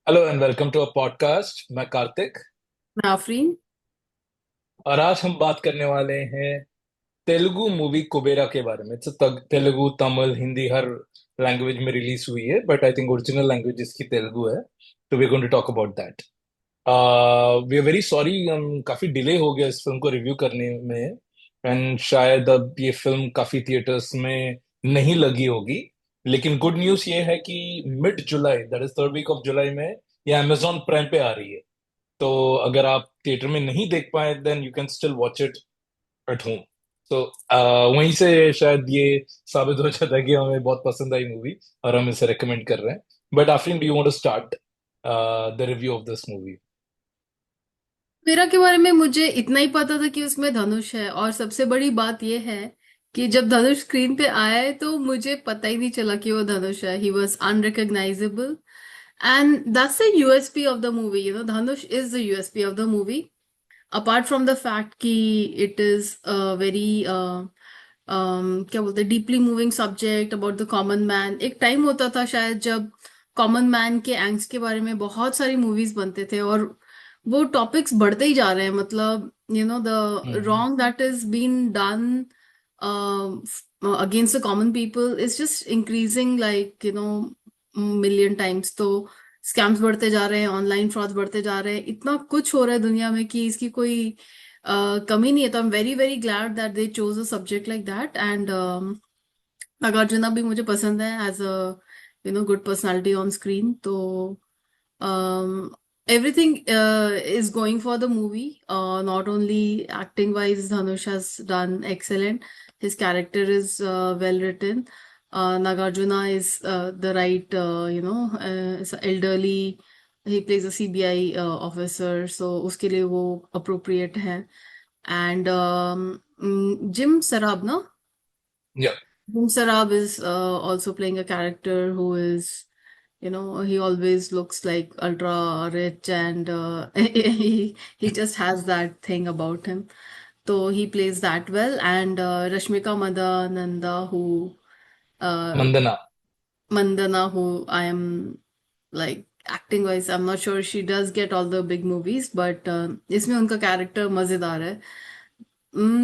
Hello and welcome to a podcast. मैं कार्तिक आफरीन। और आज हम बात करने वाले हैं तेलुगु मूवी कुबेरा के बारे में। तेलुगु, तमिल, हिंदी हर लैंग्वेज में रिलीज हुई है, but I think original language इसकी तेलुगु है। तो we going to talk about that. We are very sorry, हम काफी डिले हो गया इस फिल्म को रिव्यू करने में। एंड शायद अब ये फिल्म काफी थिएटर्स में नहीं लगी होगी। लेकिन गुड न्यूज ये है कि mid July, that is third week of July में ये अमेजोन प्राइम पे आ रही है। तो अगर आप थिएटर में नहीं देख पाए then you can still watch it at home. तो वहीं से शायद ये साबित हो जाता है कि हमें बहुत पसंद आई मूवी और हम इसे रेकमेंड कर रहे हैं। But Afreen, do you want to start the review of this movie? मेरा के बारे में मुझे इतना ही पता था कि उसमें धनुष है, और सबसे बड़ी बात यह है कि जब धनुष स्क्रीन पे आया है तो मुझे पता ही नहीं चला कि वो धनुष है। He was unrecognisable, and that's the USP of the movie. Dhanush is the USP of the movie. Apart from the fact कि इट इज वेरी क्या बोलते हैं, deeply moving subject about the common man. एक टाइम होता था शायद जब common man के एंग्स के बारे में बहुत सारी मूवीज बनते थे, और वो टॉपिक्स बढ़ते ही जा रहे हैं। मतलब the hmm. Wrong that is been done against the common people is just increasing, like million times. तो स्कैम्स बढ़ते जा रहे हैं, ऑनलाइन फ्रॉड बढ़ते जा रहे हैं, इतना कुछ हो रहा है दुनिया में कि इसकी कोई कमी नहीं है। तो I am very very glad that they chose a subject like that. And Nagarjuna भी मुझे पसंद है as a good personality on screen. तो um, everything is going for the movie. Not only acting wise, Dhanush has done excellent. His character is well written. Nagarjuna is the right, is elderly. He plays a CBI officer, so उसके लिए वो appropriate है. And Jim Sarab, no? या। Jim Sarab is also playing a character who is, he always looks like ultra rich, and he just has that thing about him. So he plays that well. And Rashmika Madananda, who uh, Mandhana. Mandana, who I am like acting wise, I'm not sure she does get all the big movies, but इसमें उनका character मजेदार है.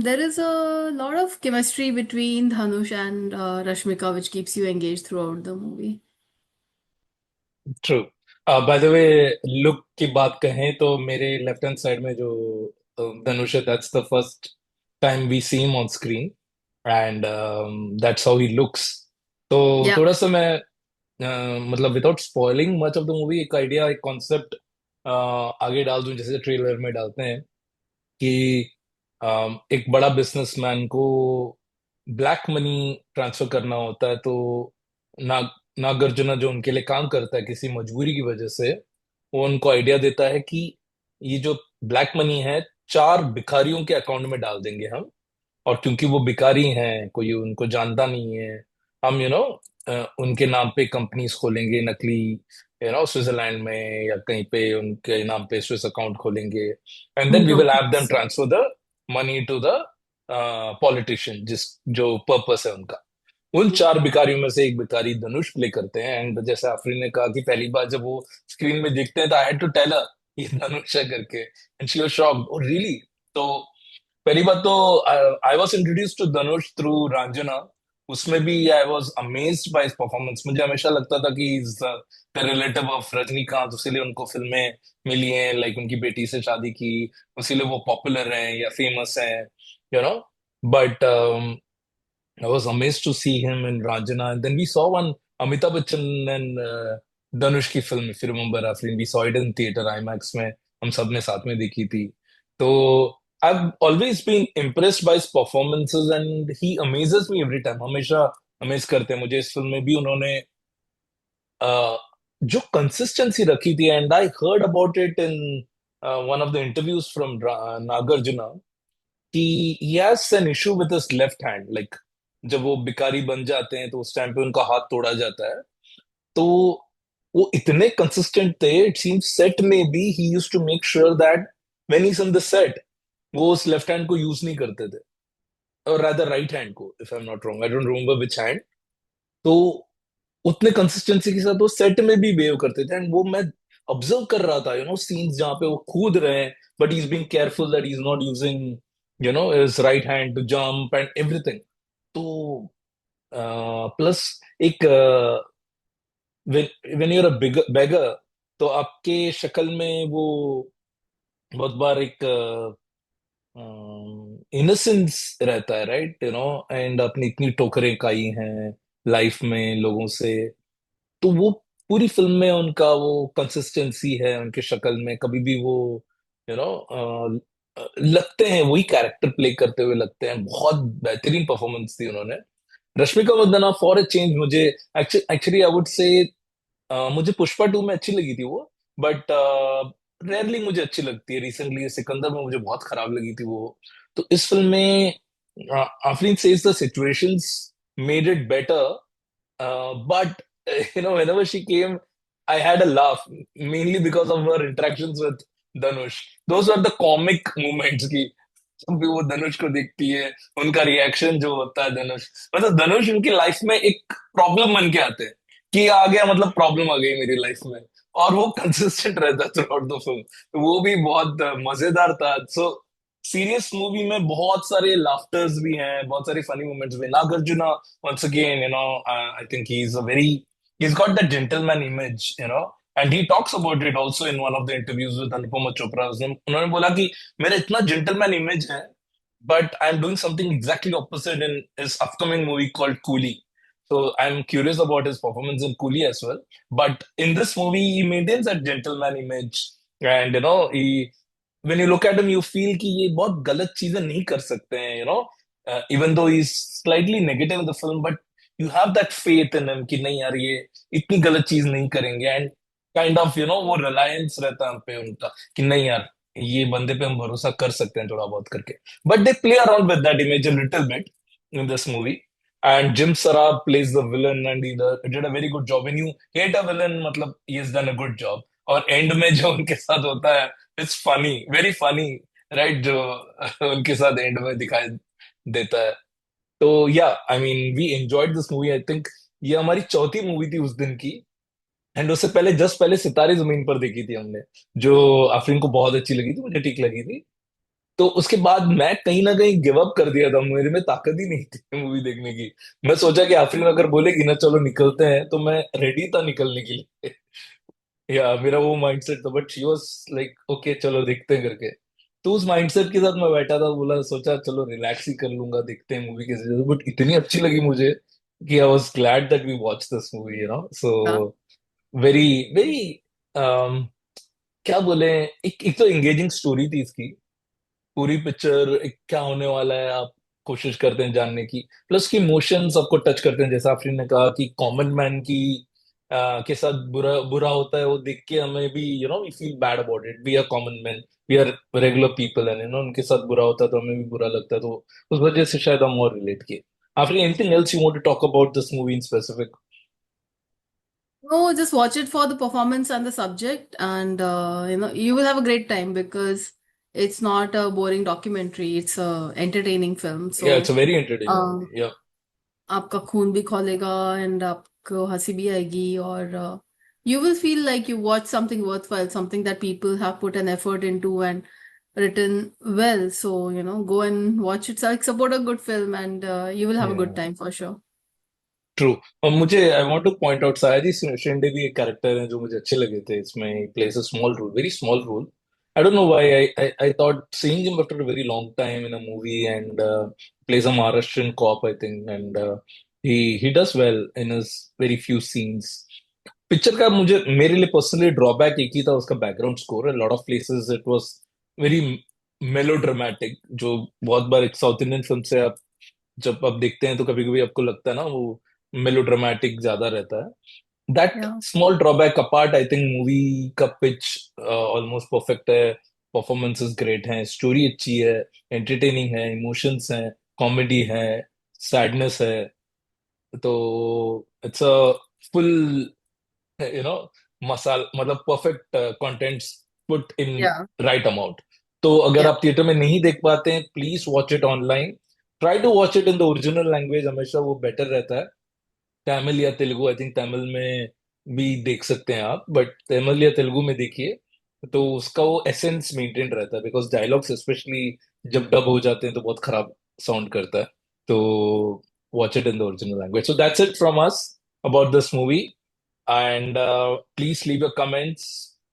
There is a lot of chemistry between Dhanush and Rashmika, which keeps you engaged throughout the movie. True. By the way, look की बात कहें तो मेरे left hand side में जो धनुष है, that's the first time we see him on screen and that's how he looks. तो Yeah. थोड़ा सा मैं मतलब without spoiling much of the movie एक आइडिया, एक कॉन्सेप्ट आगे डाल दूं जैसे ट्रेलर में डालते हैं कि एक बड़ा बिजनेसमैन को ब्लैक मनी ट्रांसफर करना होता है। तो नागार्जुना जो उनके लिए काम करता है किसी मजबूरी की वजह से, वो उनको आइडिया देता है कि ये जो ब्लैक मनी है चार भिखारियों के अकाउंट में डाल देंगे हम। और क्योंकि वो भिखारी हैं, कोई उनको जानता नहीं है, हम उनके नाम पे कंपनीज खोलेंगे नकली, स्विट्जरलैंड में या कहीं पे उनके नाम पे स्विस अकाउंट खोलेंगे। And then we will have them transfer the money to the politician, जिस जो पर्पस है उनका। उन चार भिखारियों में से एक भिखारी धनुष प्ले करते हैं। एंड जैसे आफरीन ने कहा कि पहली बार जब वो स्क्रीन में दिखते हैं तो I had to tell her ये धनुष है करके, and she was shocked, oh really. तो पहली बात तो I was introduce to Dhanush through Ranjhanaa. उसमें भी I was amazed by his performance. मुझे हमेशा लगता था कि is the relative of Rajinikanth, इसीलिए उनको फिल्में मिली हैं, लाइक उनकी बेटी से शादी की, इसीलिए वो पॉपुलर हैं या फेमस हैं, you know. But I was amazed to see him in Ranjana, and then we saw one Amitabh Bachchan and Dhanush की film, if you remember, Afrin, we saw it in theater IMAX में, हम सब ने साथ में देखी थी। तो I've always been impressed by his performances and he amazes me every time, हमेशा अमेज करते हैं मुझे। इस फिल्म में भी उन्होंने uh, जो कंसिस्टेंसी रखी थी, and I heard about it in one of the interviews from Nagarjuna कि he has an issue with his left hand, like जब वो भिखारी बन जाते हैं तो उस टाइम पे उनका हाथ तोड़ा जाता है। तो वो इतने कंसिस्टेंट थे, इट सीम्स सेट में भी he used to make sure that when he is in the set वो उस लेफ्ट हैंड को यूज नहीं करते थे, और रादर राइट हैंड को, if I am not wrong, I don't remember which hand. तो उतने कंसिस्टेंसी के साथ वो सेट में भी बिहेव करते थे। एंड वो मैं ऑब्जर्व कर रहा था, सीन्स जहाँ पे वो कूद रहे हैं, but he is being careful that he is not using his right hand to jump and everything. तो प्लस एक व्हेन यूर अ बेगर, तो आपके शक्ल में वो बहुत बार एक इनोसेंस रहता है, राइट, एंड अपनी इतनी ठोकरें खाई हैं लाइफ में लोगों से। तो वो पूरी फिल्म में उनका वो कंसिस्टेंसी है उनके शक्ल में, कभी भी वो यू नो लगते हैं वही कैरेक्टर प्ले करते हुए लगते हैं। बहुत बेहतरीन परफॉर्मेंस थी उन्होंने। Rashmika Mandanna for a change मुझे एक्चुअली आई वुड से मुझे पुष्पा 2 में अच्छी लगी थी वो, बट रेयरली मुझे अच्छी लगती है। रिसेंटली सिकंदर में मुझे बहुत खराब लगी थी वो। तो इस फिल्म में Afreen says the situations made it better, but whenever she came, I had a laugh, mainly because of her interactions with Dhanush. Those were the comic moments की जब भी वो धनुष को देखती है, उनका रिएक्शन जो होता है धनुष, मतलब धनुष उनकी लाइफ में एक प्रॉब्लम बन के आते हैं कि आ गया, मतलब प्रॉब्लम आ गई मेरी लाइफ में, और वो कंसिस्टेंट रहता है थ्रू आउट द फिल्म। तो वो भी बहुत मजेदार था। सो सीरियस मूवी में बहुत सारे लाफ्टर्स भी हैं, बहुत सारे फनी मोमेंट्स भी। Nagarjuna once again, I think he's got that gentleman image, and he talks about it also in one of the interviews with Anupama Chopra. उन्होंने बोला कि मेरा इतना gentleman image है, but I'm doing something exactly opposite in his upcoming movie called Coolie. So I'm curious about his performance in Coolie as well. But in this movie, he maintains that gentleman image, and he when you look at him, you feel कि ये बहुत गलत चीजें नहीं कर सकते हैं, even though he's slightly negative in the film, but you have that faith in him कि नहीं यार ये इतनी गलत चीज नहीं करेंगे, एंड काइंड ऑफ वो रिलायंस रहता है हम पे उनका कि नहीं यार ये बंदे पे हम भरोसा कर सकते हैं थोड़ा बहुत करके। But they play around with that image a little bit in this movie. And Jim Sarab plays the villain, and he did a very good job. When you hate a villain, मतलब he has done a good job. और and में जो उनके साथ होता है, it's funny, very funny, right, जो उनके साथ एंड में दिखाई देता है। तो या I mean we enjoyed this movie, I think ये हमारी चौथी मूवी थी उस दिन की। एंड उससे पहले जस्ट पहले सितारे जमीन पर देखी थी हमने, जो आफरीन को बहुत अच्छी लगी थी, मुझे ठीक लगी थी। तो उसके बाद मैं कहीं ना कहीं गिव अप कर दिया था, मेरे में ताकत ही नहीं थी मूवी देखने की। मैं सोचा कि आफरीन अगर बोलेगी ना चलो निकलते हैं, तो मैं रेडी था निकलने के लिए। या मेरा वो माइंडसेट था, but she was like okay चलो देखते हैं करके। तो उस माइंडसेट के साथ मैं बैठा था, बोला सोचा चलो रिलैक्स ही कर लूंगा, देखते हैं मूवी कैसे। बट इतनी अच्छी लगी मुझे कि I was glad that we watch this movie, so Yeah. Very very क्या बोले, एक तो एंगेजिंग स्टोरी थी इसकी। पूरी पिक्चर एक क्या होने वाला है आप कोशिश करते हैं जानने की, प्लस की इमोशंस आपको टच करते हैं, जैसा आफरीन ने कहा कि कॉमन मैन की के साथ बुरा बुरा होता है वो देख के हमें भी we feel bad about it, we are common man, we are regular people, and उनके साथ बुरा होता है तो हमें भी बुरा लगता है। तो उस वजह से शायद हम और रिलेट किए। Afreen, anything else you want to talk about this movie in specific? No, just watch it for the performance and the subject, and you will have a great time because it's not a boring documentary. It's a entertaining film. या it's So, a very entertaining uh, movie, या। आपका खून भी खौलेगा and आपको हंसी भी आएगी और you will feel like you watch something worthwhile, something that people have put an effort into and written well. So, go and watch it. So, like, support a good film and you will have a good time for sure. True. और मुझे I want two point out शायद शिंदे भी एक character है जो मुझे अच्छे लगे थे इसमें। Plays a small role, very small role. I don't know why I thought seeing him after a very long time in a movie, and plays a Maharashtrian cop I think, and he does well in his very few scenes. Picture का मुझे मेरे लिए personally drawback एक ही था, उसका background score. Lot of places it was very melodramatic, जो बहुत बार एक साउथ इंडियन फिल्म से आप जब आप देखते हैं तो कभी कभी आपको लगता है ना वो मेलोड्रामेटिक ज्यादा रहता है। That Yeah. Small drawback apart, I think movie का पिच ऑलमोस्ट परफेक्ट है। परफॉर्मेंसेस ग्रेट हैं, स्टोरी अच्छी है, एंटरटेनिंग है, इमोशंस हैं, कॉमेडी है, सैडनेस है। तो it's a full you know मसाल, मतलब perfect contents put in Yeah. Right amount. तो अगर Yeah. आप थिएटर में नहीं देख पाते हैं, please watch it online. Try to watch it in the original language, हमेशा वो बेटर रहता है। तमिल या तेलुगु, आई थिंक तमिल में भी देख सकते हैं आप, बट तमिल या तेलुगु में देखिए तो उसका वो एसेंस मेंटेन रहता है, बिकॉज डायलॉग्स स्पेशली जब डब हो जाते हैं तो बहुत खराब साउंड करता है। तो watch it in the original language. So that's it from us about this movie, and please leave your comments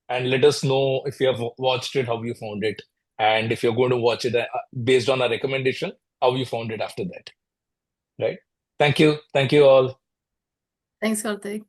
and let us know if you have watched it, how you found it, and if you're going to watch it based on our recommendation, how you found it after that, right? Thank you all. Thanks Kartik.